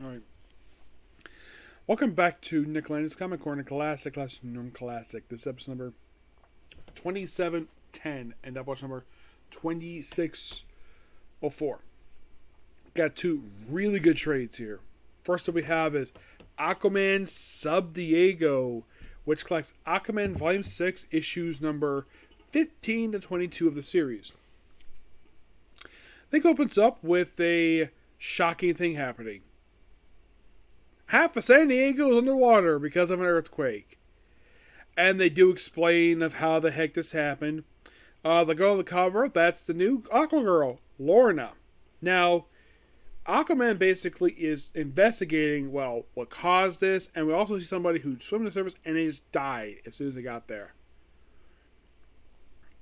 All right. Welcome back to Nick Landis Comic Corner Classic Non-Classic. This is episode number 2710 and episode number 2604. Got two really good trades here. First up we have is Aquaman Sub Diego, which collects Aquaman Volume 6, issues number 15 to 22 of the series. I think opens up with a shocking thing happening. Half of San Diego is underwater because of an earthquake. And they do explain of how the heck this happened. The girl on the cover, that's the new Aqua Girl, Lorna. Now, Aquaman basically is investigating, well, what caused this, and we also see somebody who swam to the surface and he just died as soon as they got there.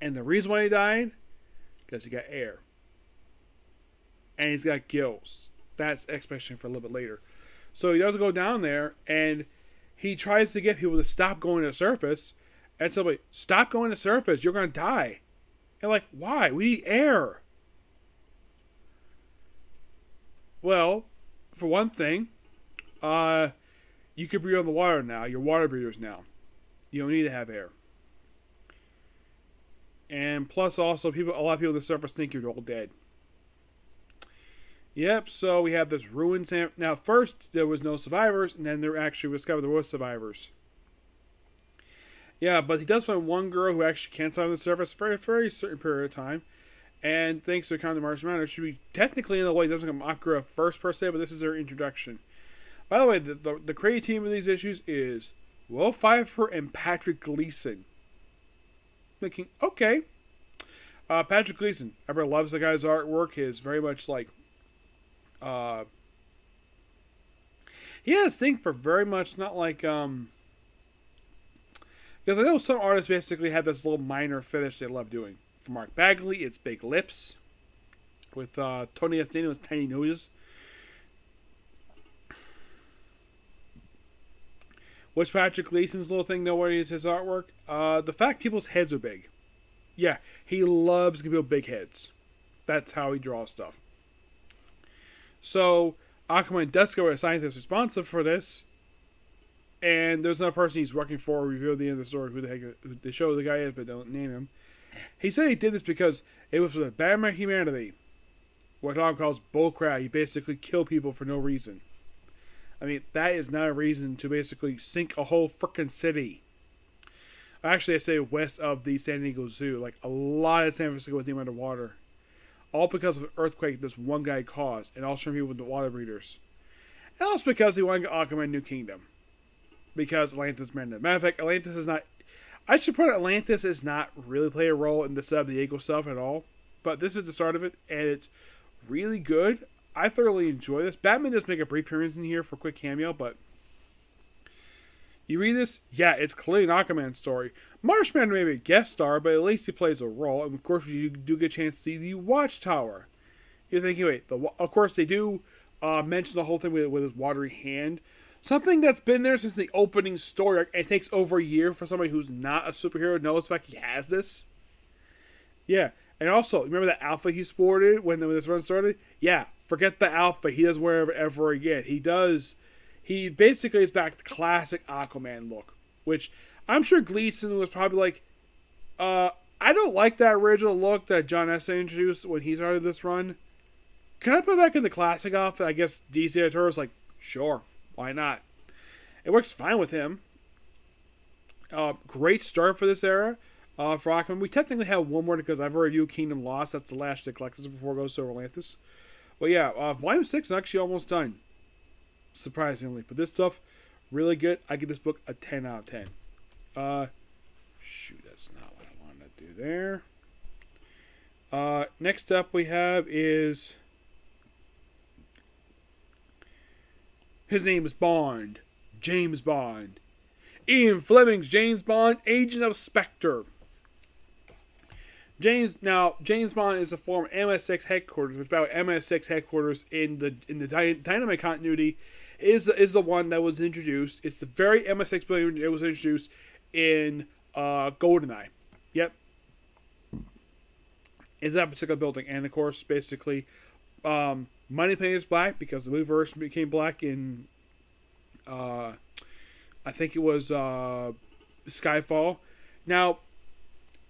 And the reason why he died? Because he got air. And he's got gills. That's expectation for a little bit later. So he does go down there, and he tries to get people to stop going to the surface. And somebody, stop going to the surface, you're going to die. And like, why? We need air. Well, for one thing, you can breathe on the water now. You're water breathers now. You don't need to have air. And plus also, a lot of people on the surface think you're all dead. Yep, so we have this ruined... Now, first, there was no survivors, and then there actually discovered there was survivors. Yeah, but he does find one girl who actually can survive on the surface for a very certain period of time. And thanks to kind of Martian Manhunter, should be technically in a way, doesn't come Akira first per se, but this is her introduction. By the way, the creative team of these issues is Will Pfeiffer and Patrick Gleason. Thinking, okay. Patrick Gleason, everybody loves the guy's artwork. His very much like... he has this thing for very much not like because I know some artists basically have this little minor fetish they love doing. For Mark Bagley, it's big lips. With Tony Estino, it's tiny noses. What's Patrick Gleason's little thing though? What is his artwork? The fact people's heads are big. Yeah, he loves giving people big heads. That's how he draws stuff. So, Aquaman does go with a scientist responsible for this. And there's another person he's working for, reveal at the end of the story who the heck they show the guy is, but don't name him. He said he did this because it was for the betterment of humanity. What Tom calls bullcrap. He basically killed people for no reason. I mean, that is not a reason to basically sink a whole frickin' city. Actually, I say west of the San Diego Zoo. Like, a lot of San Francisco was underwater. All because of an earthquake this one guy caused, and also people with the water breeders. And also because he wanted to get Aquaman New Kingdom. Because Atlantis man. Matter of fact, Atlantis is not... I should put Atlantis is not really play a role in the San Diego stuff at all. But this is the start of it, and it's really good. I thoroughly enjoy this. Batman does make a brief appearance in here for a quick cameo, but... You read this? Yeah, it's clearly an Aquaman story. Marshman may be a guest star, but at least he plays a role. And of course, you do get a chance to see the Watchtower. You're thinking, wait, of course they do mention the whole thing with his watery hand. Something that's been there since the opening story. It takes over a year for somebody who's not a superhero to know the fact he has this. Yeah, and also, remember that outfit he sported when this run started? Yeah, forget the outfit. He doesn't wear it ever again. He basically is back to classic Aquaman look, which I'm sure Gleason was probably like, I don't like that original look that John Estee introduced when he started this run. Can I put back in the classic outfit? I guess DC editor was like, sure, why not? It works fine with him. Great start for this era for Aquaman. We technically have one more because I've reviewed Kingdom Lost. That's the last to collect this before it goes to Atlantis. But yeah, Volume 6 is actually almost done. Surprisingly. But this stuff, really good. I give this book a 10 out of 10. Shoot, that's not what I wanted to do there. Next up we have is... His name is Bond. James Bond. Ian Fleming's James Bond, Agent of Spectre. James Bond is a former MI6 headquarters, which about MI6 headquarters in the Dynamite continuity is the one that was introduced. It's the very MI6 building that was introduced in GoldenEye. Yep. It's that particular building. And of course, basically, Moneypenny is black because the movie version became black in, I think it was Skyfall. Now,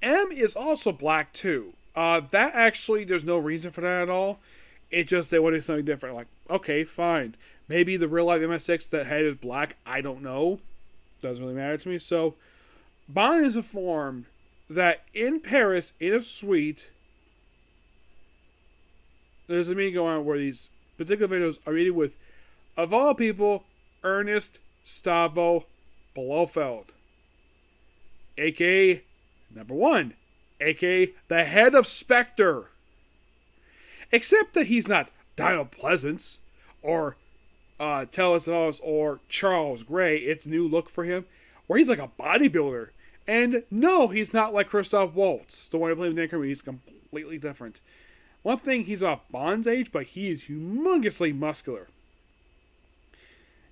M is also black too. That actually, there's no reason for that at all. It just they wanted something different. Like, okay, fine. Maybe the real life MI6 that head is black. I don't know. Doesn't really matter to me. So, Bond is informed that in Paris, in a suite, there's a meeting going on where these particular videos are meeting with, of all people, Ernest Stavro Blofeld, aka number one, aka the head of Spectre. Except that he's not Donald Pleasance or Tellis or Charles Gray. It's a new look for him, where he's like a bodybuilder. And no, he's not like Christoph Waltz, the one who played Nick Kirby. He's completely different. One thing, he's about Bond's age, but he is humongously muscular.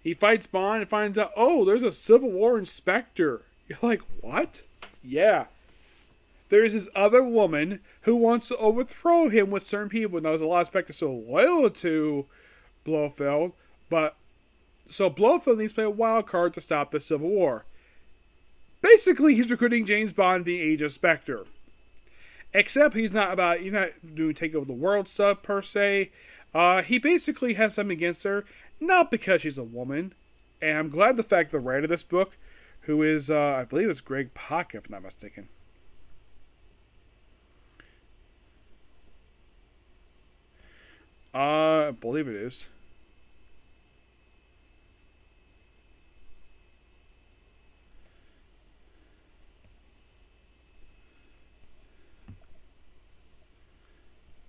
He fights Bond and finds out, oh, there's a Civil War in Spectre. You're like, what? Yeah. There's this other woman who wants to overthrow him with certain people. Now, there's a lot of Spectre so loyal to Blofeld, but so Blofeld needs to play a wild card to stop the Civil War. Basically, he's recruiting James Bond the age of Spectre. Except he's not doing take over the world stuff per se. He basically has something against her, not because she's a woman. And I'm glad the fact the writer of this book, who is, I believe it's Greg Pak, if I'm not mistaken. I believe it is.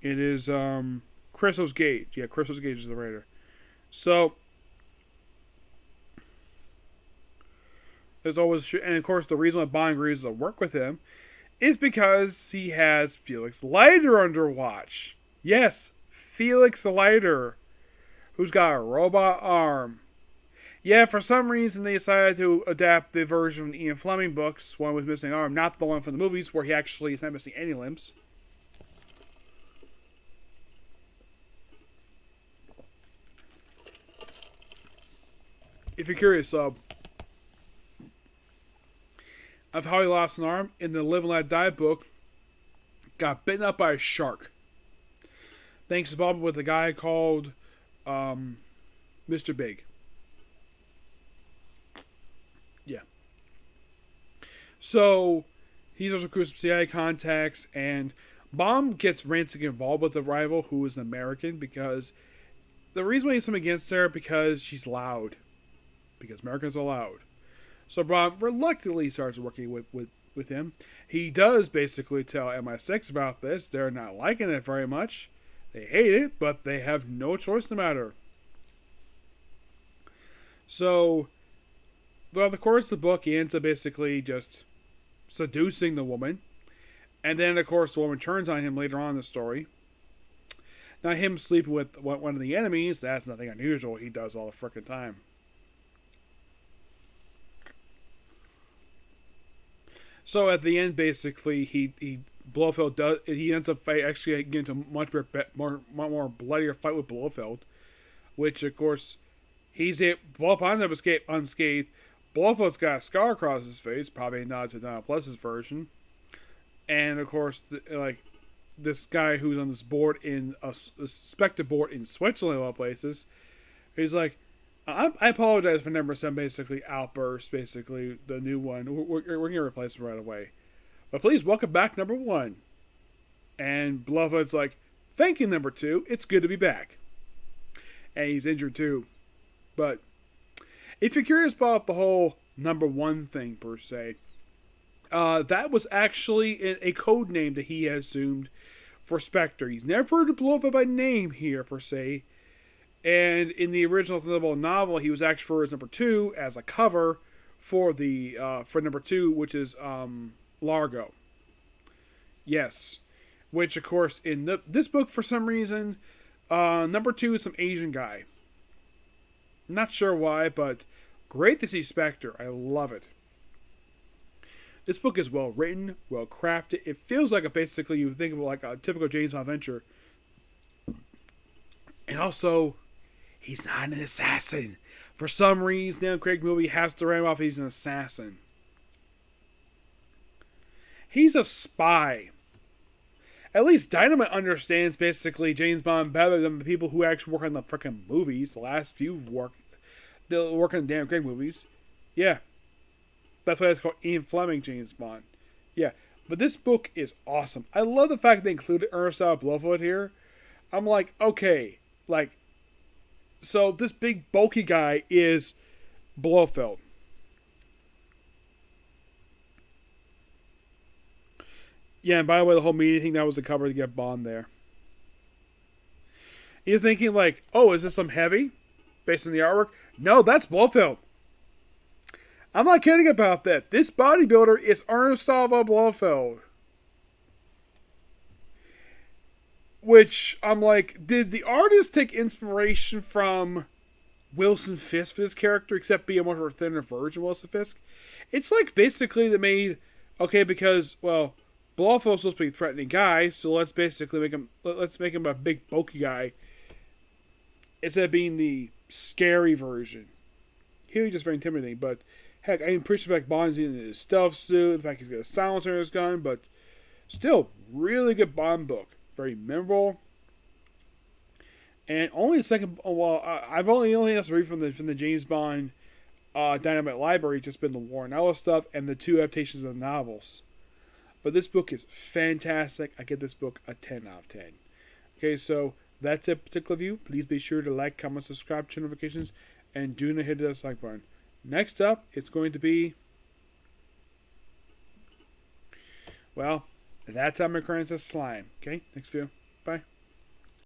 It is Christos Gage. Yeah, Christos Gage is the writer. So there's always, and of course the reason why Bond agrees to work with him is because he has Felix Leiter under watch. Yes, Felix Leiter, who's got a robot arm. Yeah, for some reason they decided to adapt the version of the Ian Fleming books, one with missing arm, not the one from the movies where he actually is not missing any limbs. If you're curious, of how he lost an arm, in the Live and Let Die book, got bitten up by a shark. Thanks to involvement with a guy called Mr. Big. Yeah. So, he's also recruited some CIA contacts, and Bond gets randomly involved with the rival, who is an American, because the reason why he's something against her, because she's loud. Because Americans are loud. So Bond reluctantly starts working with him. He does basically tell MI6 about this. They're not liking it very much. They hate it, but they have no choice in the matter. So, throughout the course of the book, he ends up basically just seducing the woman. And then, of course, the woman turns on him later on in the story. Now, him sleeping with one of the enemies, that's nothing unusual. He does all the frickin' time. So at the end, basically, Blofeld ends up actually getting into a much more bloodier fight with Blofeld, which of course Bond's able to escape unscathed. Blofeld's got a scar across his face, probably not to Donald Pleasance's version, and of course, this guy who's on this board in a Spectre board in Switzerland, of all places, he's like, I apologize for number 7, basically, Outburst, basically, the new one. We're going to replace it right away. But please, welcome back, number 1. And Blofeld's like, thank you, number 2. It's good to be back. And he's injured, too. But if you're curious about the whole number 1 thing, per se, that was actually a code name that he has assumed for Spectre. He's never referred to Blofeld by name here, per se. And in the original Thunderbolt novel, he was actually for his number 2 as a cover for the for number 2, which is Largo. Yes, which of course in this book for some reason, number 2 is some Asian guy. Not sure why, but great to see Spectre. I love it. This book is well written, well crafted. It feels like basically you would think of like a typical James Bond adventure. And also, he's not an assassin. For some reason, Daniel Craig movie has to write him off he's an assassin. He's a spy. At least Dynamite understands basically James Bond better than the people who actually work on the freaking movies. The last few work on Daniel Craig movies. Yeah. That's why it's called Ian Fleming James Bond. Yeah. But this book is awesome. I love the fact they included Ernest Blofeld here. I'm like, okay. Like, so this big bulky guy is Blofeld. Yeah, and by the way, the whole media thing, that was the cover to get Bond there. You're thinking like, oh, is this some heavy? Based on the artwork? No, that's Blofeld. I'm not kidding about that. This bodybuilder is Ernest Blofeld. Which, I'm like, did the artist take inspiration from Wilson Fisk for this character, except be a more thinner version of Wilson Fisk? It's like basically they made, okay, because, well, Blofeld's supposed to be a threatening guy, so let's make him a big bulky guy instead of being the scary version. Here he's just very intimidating, but heck, I appreciate the fact Bond's in his stealth suit, the fact he's got a silencer in his gun, but still, really good Bond book. Very memorable. And only the second, well, I've only else to read from the James Bond Dynamite Library, just been the Warren Ellis stuff and the 2 adaptations of the novels. But this book is fantastic. I give this book a 10 out of 10. Okay, so that's a particular view. Please be sure to like, comment, subscribe, turn notifications, and do not hit the dislike button. Next up, it's going to be, well, that's how my current says slime. Okay, next video. Bye.